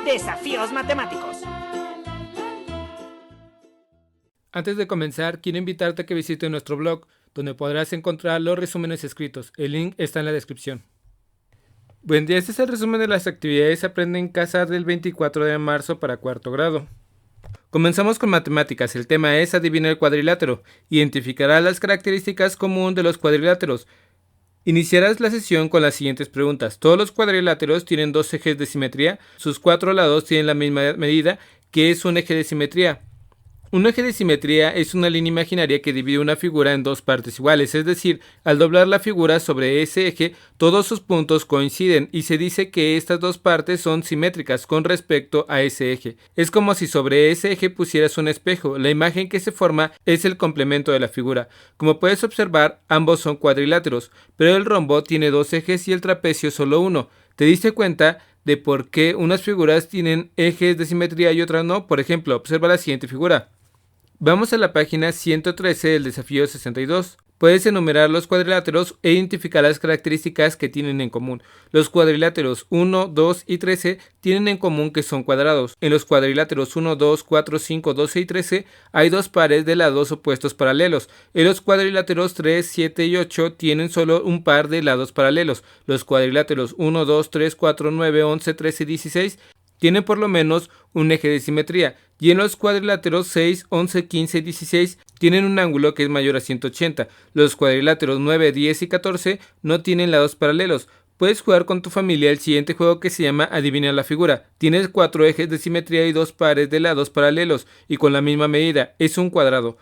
Desafíos matemáticos. Antes de comenzar, quiero invitarte a que visites nuestro blog, donde podrás encontrar los resúmenes escritos. El link está en la descripción. Buen día, este es el resumen de las actividades Aprende en Casa del 24 de marzo para cuarto grado. Comenzamos con matemáticas. El tema es adivina el cuadrilátero. Identificará las características comunes de los cuadriláteros. Iniciarás la sesión con las siguientes preguntas. ¿Todos los cuadriláteros tienen dos ejes de simetría? ¿Sus cuatro lados tienen la misma medida? ¿Qué es un eje de simetría? Un eje de simetría es una línea imaginaria que divide una figura en dos partes iguales, es decir, al doblar la figura sobre ese eje, todos sus puntos coinciden y se dice que estas dos partes son simétricas con respecto a ese eje. Es como si sobre ese eje pusieras un espejo. La imagen que se forma es el complemento de la figura. Como puedes observar, ambos son cuadriláteros, pero el rombo tiene dos ejes y el trapecio solo uno. ¿Te diste cuenta de por qué unas figuras tienen ejes de simetría y otras no? Por ejemplo, observa la siguiente figura. Vamos a la página 113 del desafío 62. Puedes enumerar los cuadriláteros e identificar las características que tienen en común. Los cuadriláteros 1, 2 y 13 tienen en común que son cuadrados. En los cuadriláteros 1, 2, 4, 5, 12 y 13 hay dos pares de lados opuestos paralelos. En los cuadriláteros 3, 7 y 8 tienen solo un par de lados paralelos. Los cuadriláteros 1, 2, 3, 4, 9, 11, 13 y 16 tienen por lo menos un eje de simetría, y en los cuadriláteros 6, 11, 15 y 16 tienen un ángulo que es mayor a 180. Los cuadriláteros 9, 10 y 14 no tienen lados paralelos. Puedes jugar con tu familia el siguiente juego que se llama Adivina la figura. Tienes cuatro ejes de simetría y dos pares de lados paralelos, y con la misma medida, es un cuadrado.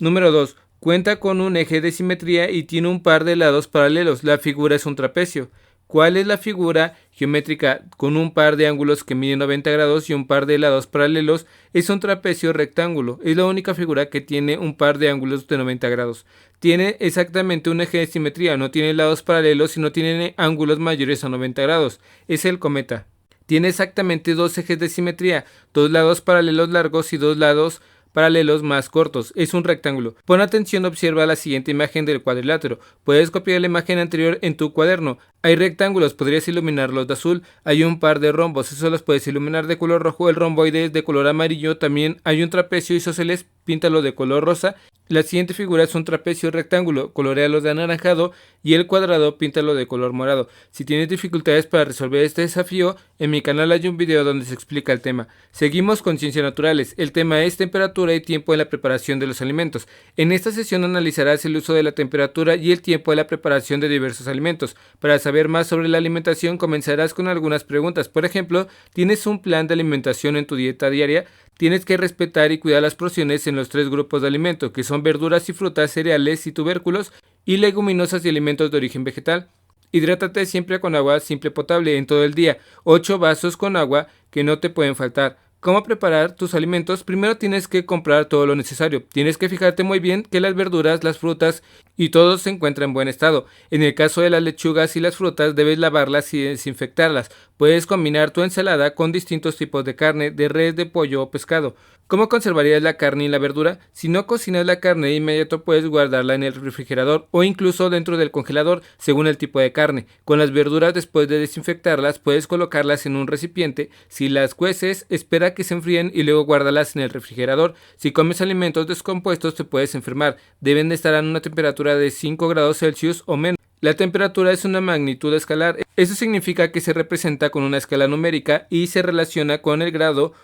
Número 2. Cuenta con un eje de simetría y tiene un par de lados paralelos. La figura es un trapecio. ¿Cuál es la figura geométrica con un par de ángulos que miden 90 grados y un par de lados paralelos? Es un trapecio rectángulo. Es la única figura que tiene un par de ángulos de 90 grados. Tiene exactamente un eje de simetría, no tiene lados paralelos y no tiene ángulos mayores a 90 grados. Es el cometa. Tiene exactamente dos ejes de simetría, dos lados paralelos largos y dos lados paralelos más cortos. Es un rectángulo. Pon atención, observa la siguiente imagen del cuadrilátero. Puedes copiar la imagen anterior en tu cuaderno. Hay rectángulos, podrías iluminarlos de azul. Hay un par de rombos, eso los puedes iluminar de color rojo. El romboide es de color amarillo. También hay un trapecio isósceles, píntalo de color rosa. La siguiente figura es un trapecio rectángulo, coloréalo de anaranjado, y el cuadrado píntalo de color morado. Si tienes dificultades para resolver este desafío, en mi canal hay un video donde se explica el tema. Seguimos con ciencias naturales. El tema es temperatura y tiempo en la preparación de los alimentos. En esta sesión analizarás el uso de la temperatura y el tiempo en la preparación de diversos alimentos. Para saber más sobre la alimentación, comenzarás con algunas preguntas. Por ejemplo, ¿tienes un plan de alimentación en tu dieta diaria? Tienes que respetar y cuidar las porciones en los tres grupos de alimentos, que son verduras y frutas, cereales y tubérculos, y leguminosas y alimentos de origen vegetal. Hidrátate siempre con agua simple potable en todo el día, 8 vasos con agua que no te pueden faltar. ¿Cómo preparar tus alimentos? Primero tienes que comprar todo lo necesario. Tienes que fijarte muy bien que las verduras, las frutas y todo se encuentra en buen estado. En el caso de las lechugas y las frutas, debes lavarlas y desinfectarlas. Puedes combinar tu ensalada con distintos tipos de carne, de res, de pollo o pescado. ¿Cómo conservarías la carne y la verdura? Si no cocinas la carne de inmediato, puedes guardarla en el refrigerador o incluso dentro del congelador, según el tipo de carne. Con las verduras, después de desinfectarlas, puedes colocarlas en un recipiente. Si las cueces, espera que se enfríen y luego guárdalas en el refrigerador. Si comes alimentos descompuestos, te puedes enfermar. Deben de estar a una temperatura de 5 grados Celsius o menos. La temperatura es una magnitud escalar. Eso significa que se representa con una escala numérica y se relaciona con el grado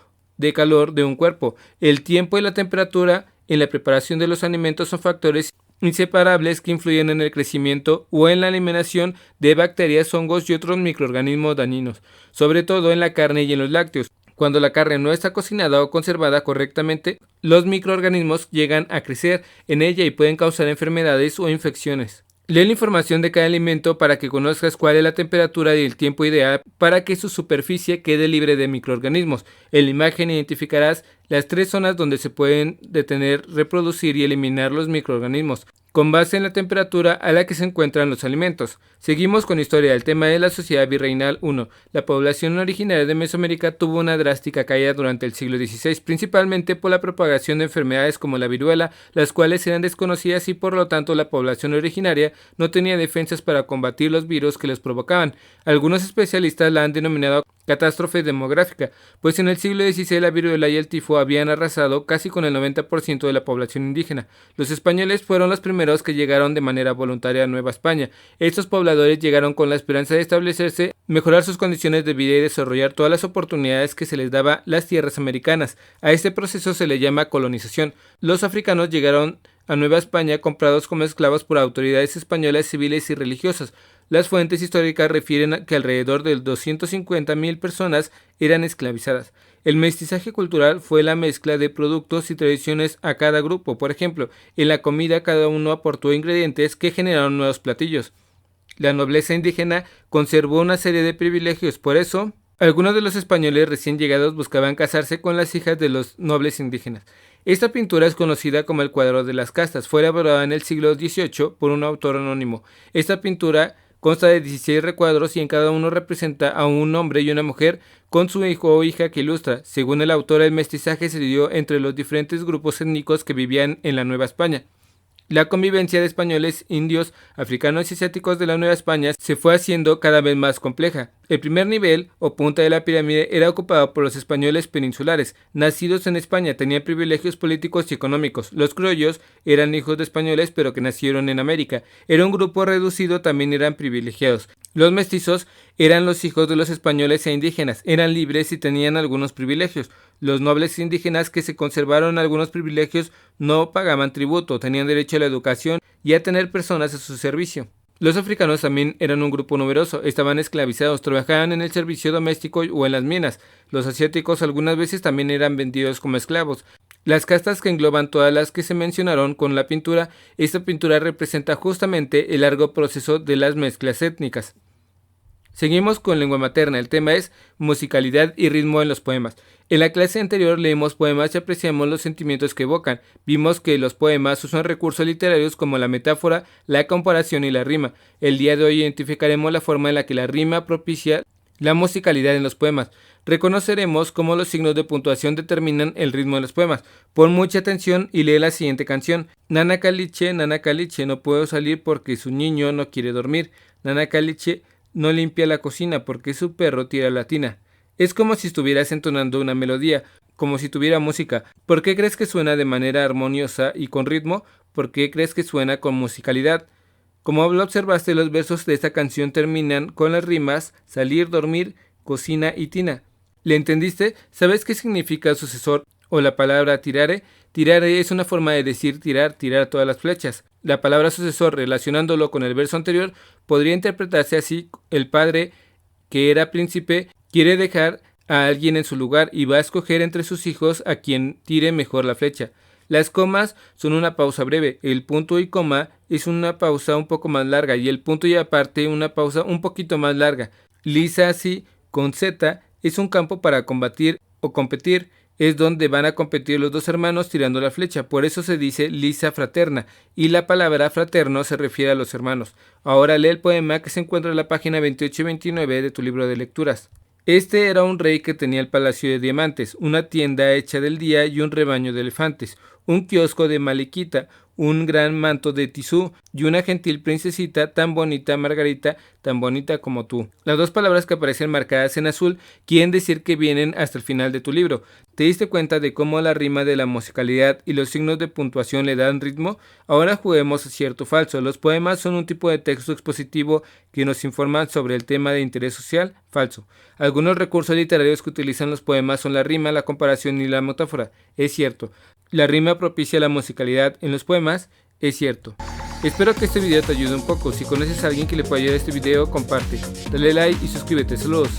de calor de un cuerpo. El tiempo y la temperatura en la preparación de los alimentos son factores inseparables que influyen en el crecimiento o en la eliminación de bacterias, hongos y otros microorganismos dañinos, sobre todo en la carne y en los lácteos. Cuando la carne no está cocinada o conservada correctamente, los microorganismos llegan a crecer en ella y pueden causar enfermedades o infecciones. Lee la información de cada alimento para que conozcas cuál es la temperatura y el tiempo ideal para que su superficie quede libre de microorganismos. En la imagen identificarás las 3 zonas donde se pueden detener, reproducir y eliminar los microorganismos, con base en la temperatura a la que se encuentran los alimentos. Seguimos con historia. El tema de la sociedad virreinal 1. La población originaria de Mesoamérica tuvo una drástica caída durante el siglo XVI, principalmente por la propagación de enfermedades como la viruela, las cuales eran desconocidas y por lo tanto la población originaria no tenía defensas para combatir los virus que les provocaban. Algunos especialistas la han denominado catástrofe demográfica, pues en el siglo XVI la viruela y el tifo habían arrasado casi con el 90% de la población indígena. Los españoles fueron los primeros que llegaron de manera voluntaria a Nueva España. Estos pobladores llegaron con la esperanza de establecerse, mejorar sus condiciones de vida y desarrollar todas las oportunidades que se les daba las tierras americanas. A este proceso se le llama colonización. Los africanos llegaron a Nueva España comprados como esclavos por autoridades españolas civiles y religiosas. Las fuentes históricas refieren que alrededor de 250,000 personas eran esclavizadas. El mestizaje cultural fue la mezcla de productos y tradiciones a cada grupo. Por ejemplo, en la comida cada uno aportó ingredientes que generaron nuevos platillos. La nobleza indígena conservó una serie de privilegios, por eso algunos de los españoles recién llegados buscaban casarse con las hijas de los nobles indígenas. Esta pintura es conocida como el cuadro de las castas. Fue elaborada en el siglo XVIII por un autor anónimo. Esta pintura consta de 16 recuadros y en cada uno representa a un hombre y una mujer con su hijo o hija que ilustra. Según el autor, el mestizaje se dio entre los diferentes grupos étnicos que vivían en la Nueva España. La convivencia de españoles, indios, africanos y asiáticos de la Nueva España se fue haciendo cada vez más compleja. El primer nivel, o punta de la pirámide, era ocupado por los españoles peninsulares. Nacidos en España, tenían privilegios políticos y económicos. Los criollos eran hijos de españoles, pero que nacieron en América. Era un grupo reducido, también eran privilegiados. Los mestizos eran los hijos de los españoles e indígenas. Eran libres y tenían algunos privilegios. Los nobles indígenas que se conservaron algunos privilegios no pagaban tributo, tenían derecho a la educación y a tener personas a su servicio. Los africanos también eran un grupo numeroso, estaban esclavizados, trabajaban en el servicio doméstico o en las minas. Los asiáticos algunas veces también eran vendidos como esclavos. Las castas que engloban todas las que se mencionaron con la pintura, esta pintura representa justamente el largo proceso de las mezclas étnicas. Seguimos con lengua materna. El tema es musicalidad y ritmo en los poemas. En la clase anterior leímos poemas y apreciamos los sentimientos que evocan. Vimos que los poemas usan recursos literarios como la metáfora, la comparación y la rima. El día de hoy identificaremos la forma en la que la rima propicia la musicalidad en los poemas. Reconoceremos cómo los signos de puntuación determinan el ritmo de los poemas. Pon mucha atención y lee la siguiente canción. Nana Caliche, no puedo salir porque su niño no quiere dormir. Nana Caliche no limpia la cocina porque su perro tira la tina. Es como si estuvieras entonando una melodía, como si tuviera música. ¿Por qué crees que suena de manera armoniosa y con ritmo? ¿Por qué crees que suena con musicalidad? Como lo observaste, los versos de esta canción terminan con las rimas salir, dormir, cocina y tina. ¿Le entendiste? ¿Sabes qué significa sucesor o la palabra tirare? Tirare es una forma de decir tirar todas las flechas. La palabra sucesor, relacionándolo con el verso anterior, podría interpretarse así: el padre, que era príncipe, quiere dejar a alguien en su lugar y va a escoger entre sus hijos a quien tire mejor la flecha. Las comas son una pausa breve, el punto y coma es una pausa un poco más larga y el punto y aparte una pausa un poquito más larga. Lisa así, con Z, es un campo para combatir o competir. Es donde van a competir los dos hermanos tirando la flecha, por eso se dice lisa fraterna, y la palabra fraterno se refiere a los hermanos. Ahora lee el poema que se encuentra en la página 28 y 29 de tu libro de lecturas. Este era un rey que tenía el palacio de diamantes, una tienda hecha del día y un rebaño de elefantes, un kiosco de maliquita, un gran manto de tisú y una gentil princesita tan bonita, Margarita, tan bonita como tú. Las dos palabras que aparecen marcadas en azul quieren decir que vienen hasta el final de tu libro. ¿Te diste cuenta de cómo la rima de la musicalidad y los signos de puntuación le dan ritmo? Ahora juguemos a cierto o falso. Los poemas son un tipo de texto expositivo que nos informan sobre el tema de interés social. Falso. Algunos recursos literarios que utilizan los poemas son la rima, la comparación y la metáfora. Es cierto. La rima propicia la musicalidad en los poemas. Es cierto. Espero que este video te ayude un poco. Si conoces a alguien que le pueda ayudar a este video, comparte. Dale like y suscríbete. Saludos.